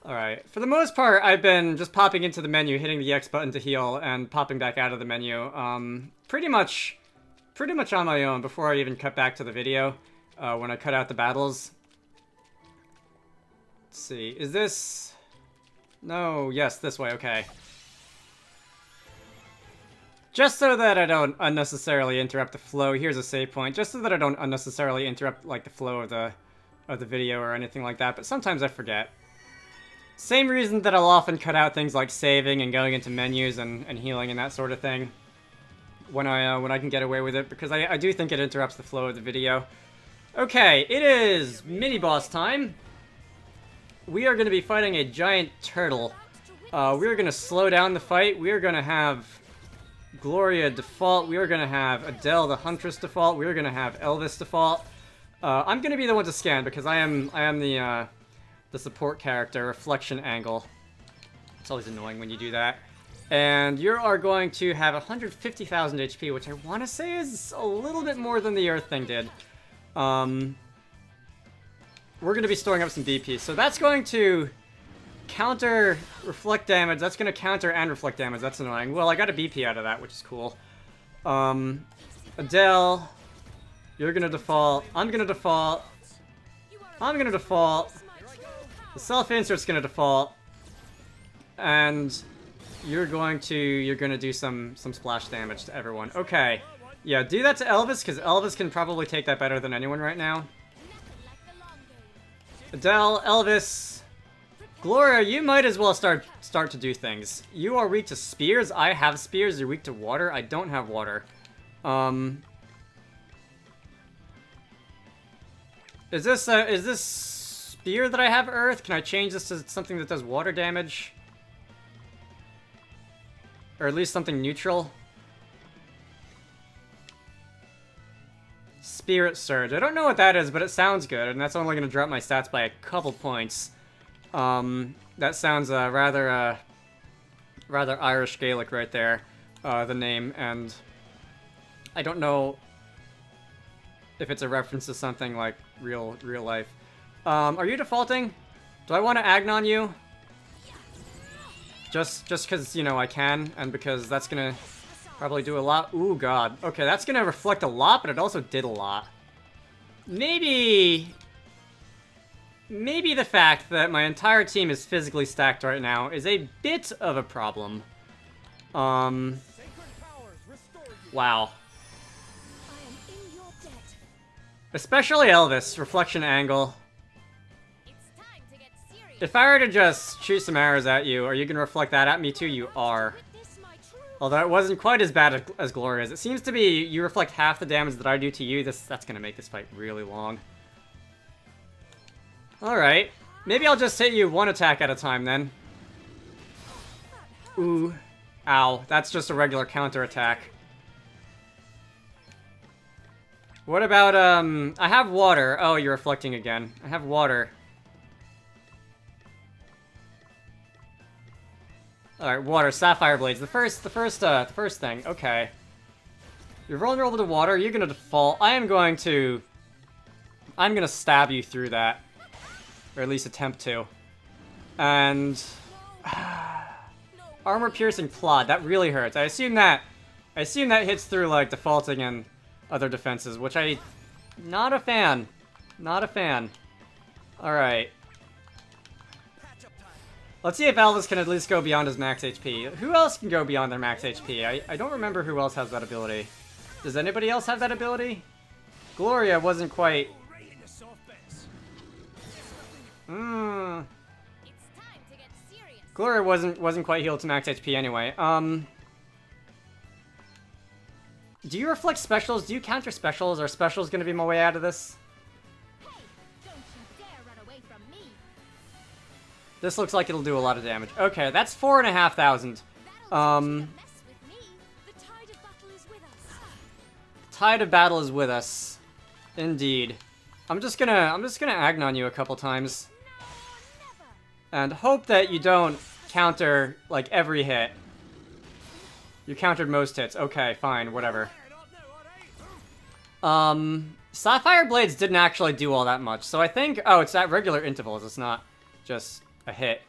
Alright, for the most part, I've been just popping into the menu, hitting the X button to heal, and popping back out of the menu. Pretty much on my own before I even cut back to the video, when I cut out the battles. Let's see, is this... No, yes, this way, okay. Just so that I don't unnecessarily interrupt the flow, here's a save point, just so that I don't unnecessarily interrupt, like, the flow of the video or anything like that, but sometimes I forget. Same reason that I'll often cut out things like saving and going into menus and healing and that sort of thing when I can get away with it, because I do think it interrupts the flow of the video. Okay, it is mini-boss time. We are going to be fighting a giant turtle. We're going to slow down the fight. We are going to have Gloria default. We are going to have Adele the Huntress default. We are going to have Elvis default. I'm going to be the one to scan because I am the support character, reflection angle. It's always annoying when you do that. And you are going to have 150,000 HP, which I want to say is a little bit more than the Earth thing did. We're going to be storing up some DP. So that's going to counter reflect damage. That's going to counter and reflect damage. That's annoying. Well, I got a BP out of that, which is cool. Adele, you're going to default. I'm going to default. I'm going to default. The self-insert's gonna default, and you're going to do some splash damage to everyone. Okay, yeah, do that to Elvis, because Elvis can probably take that better than anyone right now. Adele, Elvis, Gloria, you might as well start to do things. You are weak to spears. I have spears. You're weak to water. I don't have water. Is this spear that I have Earth? Can I change this to something that does water damage? Or at least something neutral? Spirit Surge. I don't know what that is, but it sounds good, and that's only going to drop my stats by a couple points. That sounds rather Irish Gaelic right there, the name, and I don't know if it's a reference to something like real life. Are you defaulting? Do I want to Agnon you? Just because, you know, I can, and because that's gonna probably do a lot. Ooh, God. Okay, that's gonna reflect a lot, but it also did a lot. Maybe the fact that my entire team is physically stacked right now is a bit of a problem. Wow. Especially Elvis, reflection angle. If I were to just shoot some arrows at you, are you going to reflect that at me too? You are. Although it wasn't quite as bad as Gloria's. It seems to be you reflect half the damage that I do to you. That's going to make this fight really long. Alright. Maybe I'll just hit you one attack at a time then. Ooh. Ow. That's just a regular counter attack. What about, I have water. Oh, you're reflecting again. I have water. Alright, water, sapphire blades. The first thing. Okay. You're vulnerable to water. You're gonna default. I'm gonna stab you through that. Or at least attempt to. And... armor piercing plod. That really hurts. I assume that hits through, like, defaulting and other defenses, which not a fan. Not a fan. Alright. Let's see if Elvis can at least go beyond his max HP. Who else can go beyond their max HP? I don't remember who else has that ability. Does anybody else have that ability? Gloria wasn't quite... Gloria wasn't quite healed to max HP anyway. Do you reflect specials? Do you counter specials? Are specials gonna be my way out of this? This looks like it'll do a lot of damage. Okay, that's 4,500. Tide of battle is with us. Indeed. I'm just gonna Agnon you a couple times. And hope that you don't counter, like, every hit. You countered most hits. Okay, fine, whatever. Sapphire Blades didn't actually do all that much, so I think... Oh, it's at regular intervals, it's not just a hit.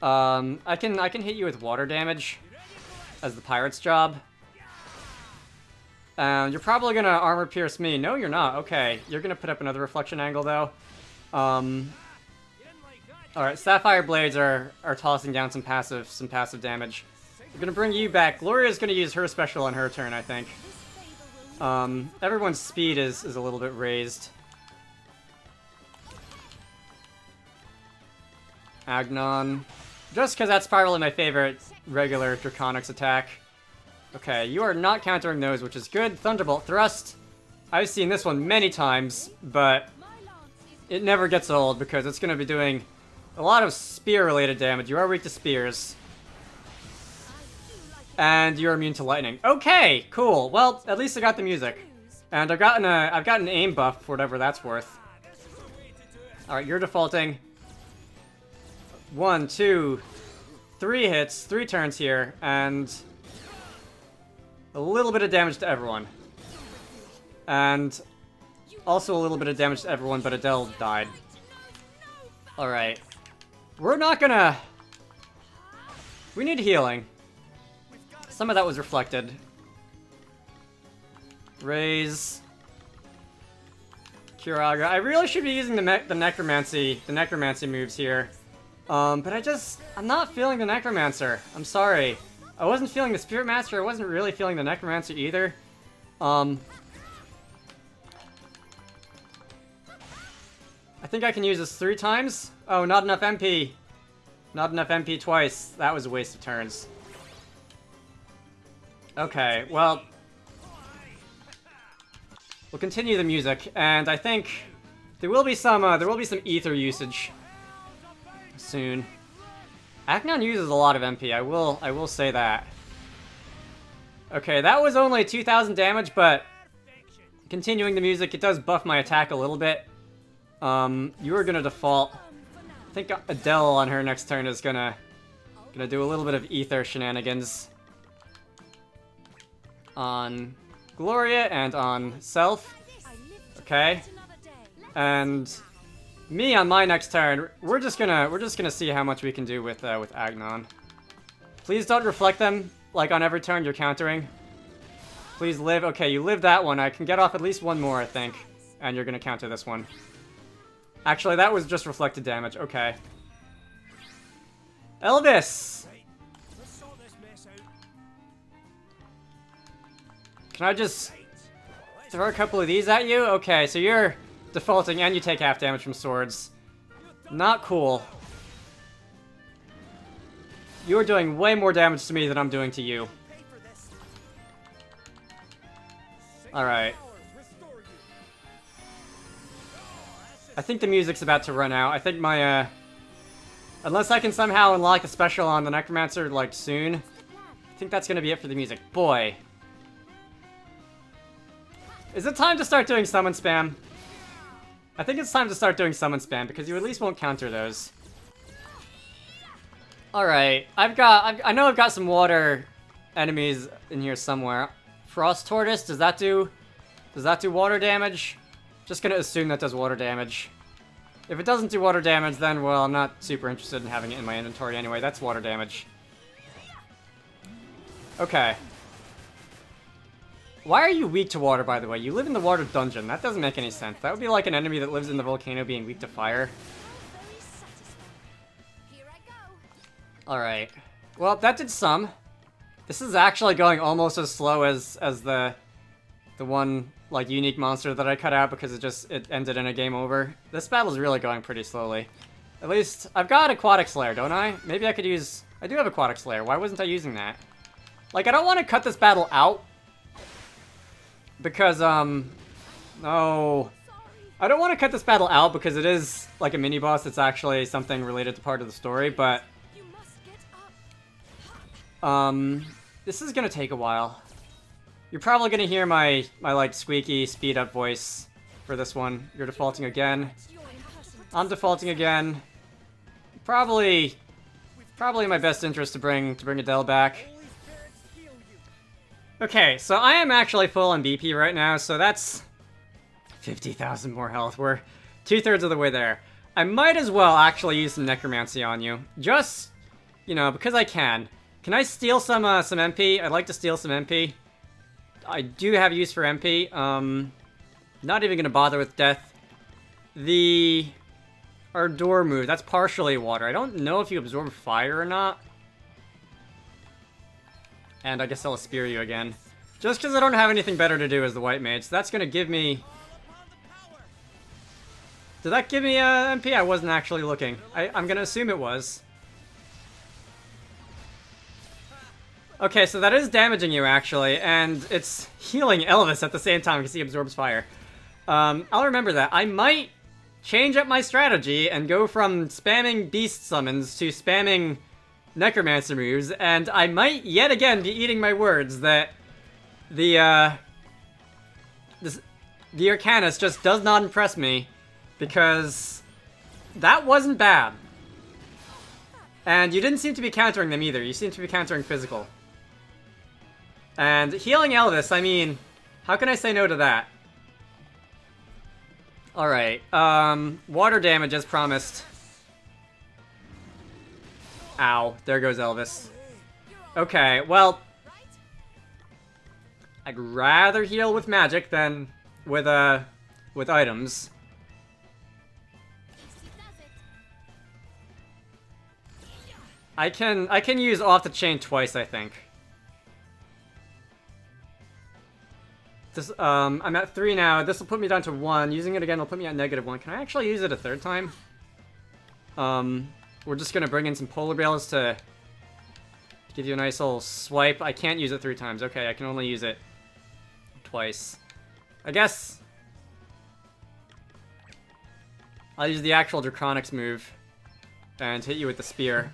I can hit you with water damage as the pirate's job. You're probably gonna armor pierce me. No, you're not. Okay, you're gonna put up another reflection angle though. Alright, Sapphire Blades are tossing down some passive damage. We're gonna bring you back. Gloria's gonna use her special on her turn, I think. Everyone's speed is a little bit raised. Agnon. Just because that's probably my favorite regular Draconics attack. Okay, you are not countering those, which is good. Thunderbolt Thrust. I've seen this one many times, but it never gets old because it's going to be doing a lot of spear-related damage. You are weak to spears. And you're immune to lightning. Okay, cool. Well, at least I got the music. And I've got an aim buff for whatever that's worth. Alright, you're defaulting. 1, 2, 3 hits, 3 turns here, and a little bit of damage to everyone. And also a little bit of damage to everyone, but Adele died. Alright. We're not gonna... We need healing. Some of that was reflected. Raise. Curaga. I really should be using the necromancy moves here. But I'm not feeling the Necromancer. I'm sorry. I wasn't feeling the Spirit Master. I wasn't really feeling the Necromancer either. I think I can use this 3 times. Oh, not enough MP. Not enough MP twice. That was a waste of turns. Okay, well... We'll continue the music, and I think there will be some ether usage soon. Agnon uses a lot of MP, I will say that. Okay, that was only 2,000 damage, but continuing the music, it does buff my attack a little bit. You are gonna default. I think Adele on her next turn is gonna do a little bit of ether shenanigans on Gloria and on Self. Okay. And me on my next turn, we're just gonna see how much we can do with Agnon. Please don't reflect them like on every turn you're countering. Please live. Okay, you live that one. I can get off at least one more, I think, and you're gonna counter this one. Actually, that was just reflected damage. Okay. Elvis. Can I just throw a couple of these at you? Okay, so you're defaulting and you take half damage from swords. Not cool. You are doing way more damage to me than I'm doing to you. Alright. I think the music's about to run out. I think my, unless I can somehow unlock a special on the Necromancer, like, soon. I think that's gonna be it for the music. Boy. Is it time to start doing summon spam? I think it's time to start doing summon spam, because you at least won't counter those. Alright, I know I've got some water enemies in here somewhere. Frost Tortoise, does that do water damage? Just gonna assume that does water damage. If it doesn't do water damage, then, well, I'm not super interested in having it in my inventory anyway. That's water damage. Okay. Why are you weak to water, by the way? You live in the water dungeon. That doesn't make any sense. That would be like an enemy that lives in the volcano being weak to fire. Alright. Well, that did some. This is actually going almost as slow as the one, like, unique monster that I cut out because it ended in a game over. This battle's really going pretty slowly. At least, I've got Aquatic Slayer, don't I? Maybe I could use... I do have Aquatic Slayer. Why wasn't I using that? Like, I don't want to cut this battle out. Because, no. I don't want to cut this battle out because it is, like, a mini-boss that's actually something related to part of the story, but... this is gonna take a while. You're probably gonna hear my like, squeaky, speed-up voice for this one. You're defaulting again. I'm defaulting again. Probably in my best interest to bring Adele back. Okay, so I am actually full on BP right now, so that's 50,000 more health. We're 2/3 of the way there. I might as well actually use some Necromancy on you. Just you know, because I can. Can I steal some MP? I'd like to steal some MP. I do have use for MP. Not even gonna bother with death. The Ardor move, that's partially water. I don't know if you absorb fire or not. And I guess I'll spear you again. Just because I don't have anything better to do as the white mage. So that's gonna give me... Did that give me MP? I wasn't actually looking. I'm gonna assume it was. Okay, so that is damaging you, actually, and it's healing Elvis at the same time because he absorbs fire. I'll remember that. I might change up my strategy and go from spamming beast summons to spamming necromancer moves, and I might yet again be eating my words that the Arcanist just does not impress me, because that wasn't bad. And you didn't seem to be countering them either. You seem to be countering physical. And healing Elvis, I mean, how can I say no to that? Alright, water damage as promised. Ow, there goes Elvis. Okay, well, I'd rather heal with magic than with items. I can use off the chain twice, I think. This, I'm at 3 now. This will put me down to 1. Using it again will put me at -1. Can I actually use it a third time? We're just gonna bring in some polar bears to give you a nice little swipe. I can't use it 3 times. Okay, I can only use it twice. I guess I'll use the actual Draconics move and hit you with the spear.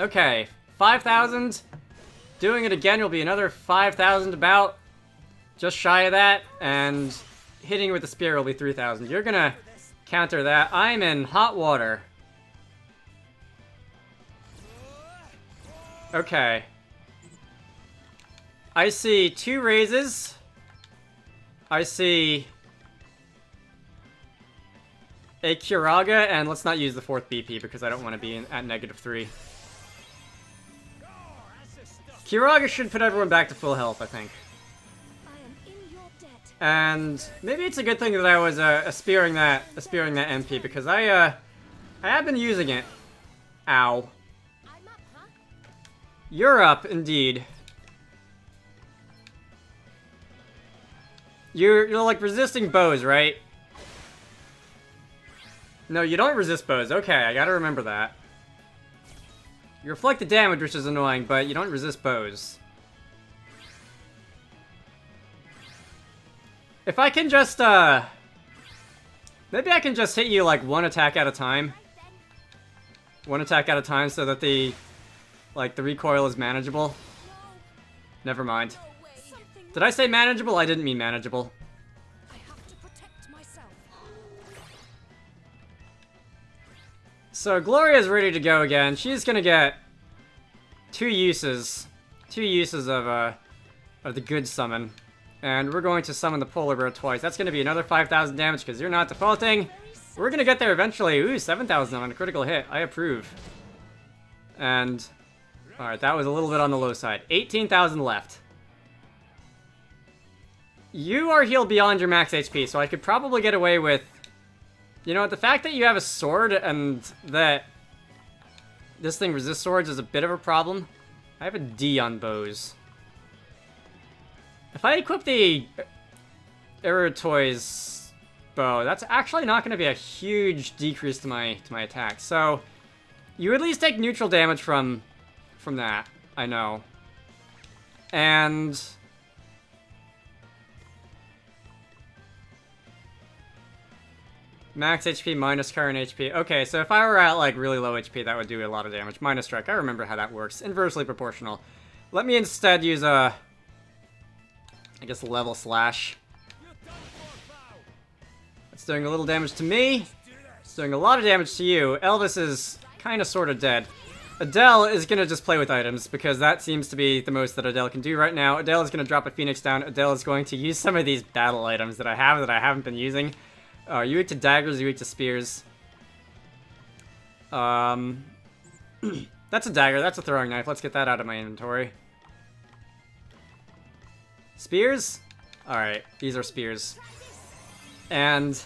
Okay, 5,000. Doing it again will be another 5,000 about. Just shy of that, and hitting you with the spear will be 3,000. You're gonna counter that. I'm in hot water. Okay. I see 2 raises. I see a Kiraga, and let's not use the 4th BP because I don't want to be at -3. Kiraga should put everyone back to full health, I think. And maybe it's a good thing that I was spearing that MP because I have been using it. Ow. You're up, indeed. You're like resisting bows, right? No, you don't resist bows. Okay, I gotta remember that. You reflect the damage, which is annoying, but you don't resist bows. If I can just, maybe I can just hit you, like, 1 attack at a time. 1 attack at a time so that the recoil is manageable. Never mind. Did I say manageable? I didn't mean manageable. So, Gloria's ready to go again. She's gonna get 2 uses. 2 uses of the good summon. And we're going to summon the polar bear twice. That's going to be another 5,000 damage because you're not defaulting. We're going to get there eventually. Ooh, 7,000 on a critical hit. I approve. And, alright, that was a little bit on the low side. 18,000 left. You are healed beyond your max HP, so I could probably get away with... You know, the fact that you have a sword and that this thing resists swords is a bit of a problem. I have a D on bows. If I equip the Tortoise bow, that's actually not going to be a huge decrease to my attack. So, you at least take neutral damage from that, I know. And max HP minus current HP. Okay, so if I were at like really low HP, that would do a lot of damage. Minus strike, I remember how that works. Inversely proportional. Let me instead use a... I guess level slash. It's doing a little damage to me. It's doing a lot of damage to you. Elvis is kind of sort of dead. Adele is going to just play with items because that seems to be the most that Adele can do right now. Adele is going to drop a Phoenix down. Adele is going to use some of these battle items that I have that I haven't been using. You weak to daggers, you weak to spears. That's a dagger. That's a throwing knife. Let's get that out of my inventory. Spears? Alright, these are spears. And...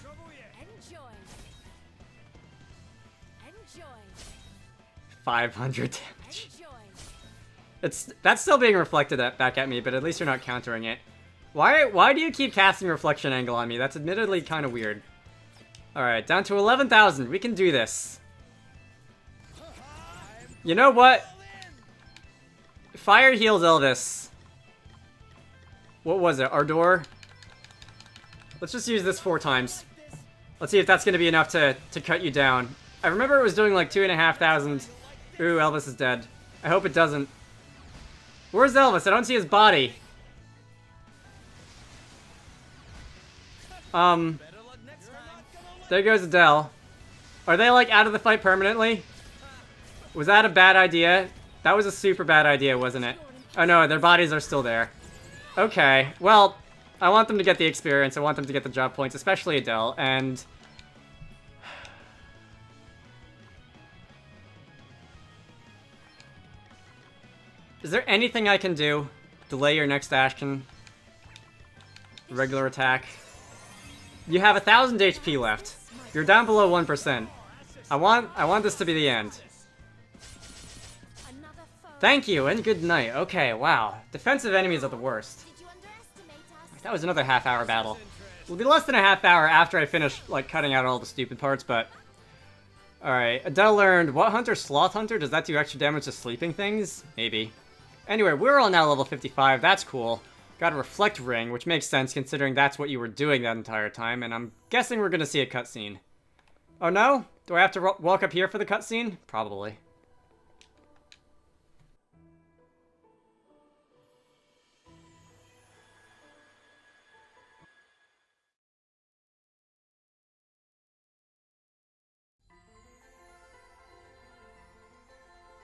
500 damage. That's still being reflected back at me, but at least you're not countering it. Why do you keep casting reflection angle on me? That's admittedly kind of weird. Alright, down to 11,000. We can do this. You know what? Fire heals Elvis. What was it? Ardor? Let's just use this 4 times. Let's see if that's going to be enough to cut you down. I remember it was doing like 2,500. Ooh, Elvis is dead. I hope it doesn't. Where's Elvis? I don't see his body. There goes Adele. Are they like out of the fight permanently? Was that a bad idea? That was a super bad idea, wasn't it? Oh no, their bodies are still there. Okay, well, I want them to get the experience. I want them to get the job points, especially Adele, and... Is there anything I can do? Delay your next action. Regular attack. You have 1,000 HP left. You're down below 1%. I want this to be the end. Thank you, and good night. Okay, wow. Defensive enemies are the worst. That was another half-hour battle. It'll be less than a half hour after I finish, like, cutting out all the stupid parts, but... Alright, Adele learned, what hunter? Sloth hunter? Does that do extra damage to sleeping things? Maybe. Anyway, we're all now level 55. That's cool. Got a reflect ring, which makes sense considering that's what you were doing that entire time, and I'm guessing we're gonna see a cutscene. Oh no? Do I have to walk up here for the cutscene? Probably.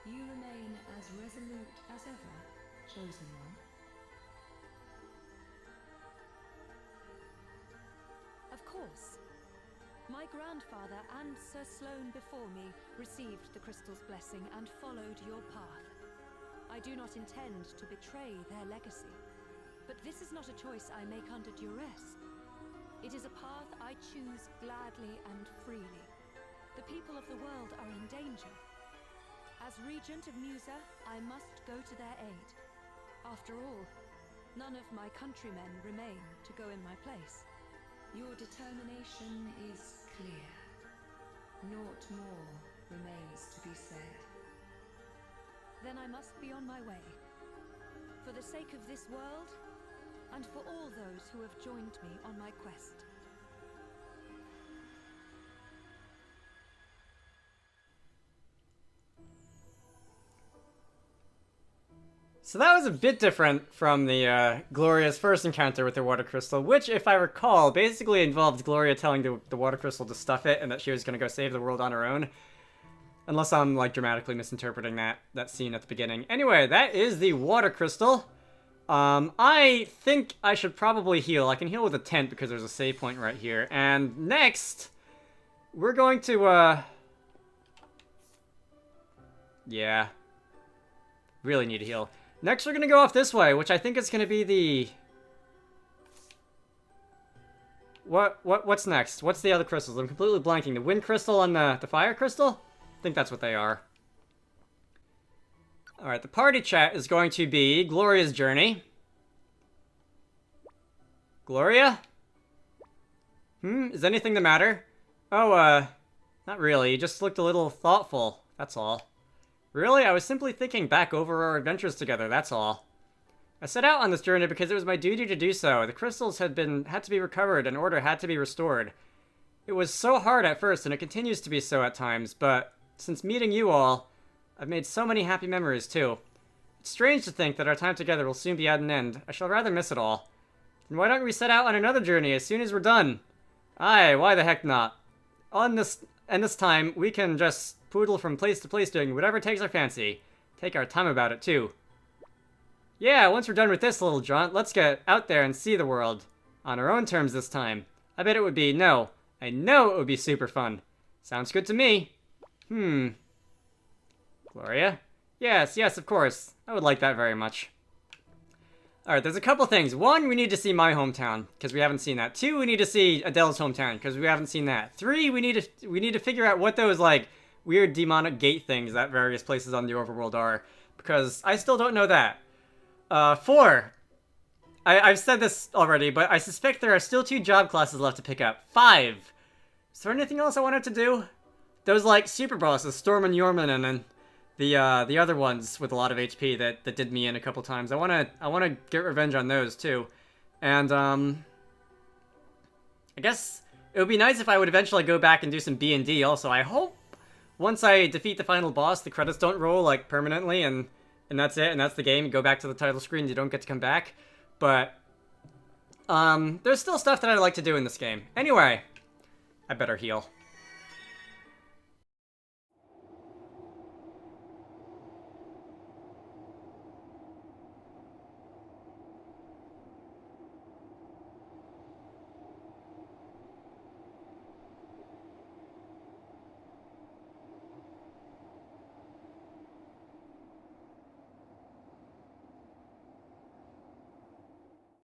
You remain as resolute as ever, chosen one. Of course. My grandfather and Sir Sloane before me received the crystal's blessing and followed your path. I do not intend to betray their legacy, but this is not a choice I make under duress. It is a path I choose gladly and freely. The people of the world are in danger. As Regent of Musa, I must go to their aid. After all, none of my countrymen remain to go in my place. Your determination is clear. Naught more remains to be said. Then I must be on my way. For the sake of this world, and for all those who have joined me on my quest. So that was a bit different from the Gloria's first encounter with the water crystal, which, if I recall, basically involved Gloria telling the water crystal to stuff it and that she was going to go save the world on her own. Unless I'm, like, dramatically misinterpreting that scene at the beginning. Anyway, that is the water crystal. I think I should probably heal. I can heal with a tent because there's a save point right here. And next, we're going to, yeah. Really need to heal. Next, we're going to go off this way, which I think is going to be the... What's next? What's the other crystals? I'm completely blanking. The wind crystal and the fire crystal? I think that's what they are. Alright, the party chat is going to be Gloria's journey. Gloria? Is anything the matter? Oh, not really. You just looked a little thoughtful. That's all. Really? I was simply thinking back over our adventures together, that's all. I set out on this journey because it was my duty to do so. The crystals had to be recovered and order had to be restored. It was so hard at first, and it continues to be so at times, but since meeting you all, I've made so many happy memories too. It's strange to think that our time together will soon be at an end. I shall rather miss it all. Then why don't we set out on another journey as soon as we're done? Aye, why the heck not? This time, we can just poodle from place to place doing whatever takes our fancy. Take our time about it, too. Yeah, once we're done with this little jaunt, let's get out there and see the world. On our own terms this time. I bet it would be, no. I know it would be super fun. Sounds good to me. Gloria? Yes, yes, of course. I would like that very much. Alright, there's a couple things. One, we need to see my hometown, because we haven't seen that. Two, we need to see Adele's hometown, because we haven't seen that. Three, we need to figure out what those, like, weird demonic gate things that various places on the overworld are, because I still don't know that. Four, I've said this already, but I suspect there are still 2 job classes left to pick up. 5, is there anything else I wanted to do? Those, like, super bosses, Storm and Yorman, and then the other ones with a lot of HP that did me in a couple times. I wanna get revenge on those too. And I guess it would be nice if I would eventually go back and do some B&D also. I hope once I defeat the final boss, the credits don't roll like permanently and that's it, and that's the game. You go back to the title screen, you don't get to come back. But there's still stuff that I'd like to do in this game. Anyway, I better heal.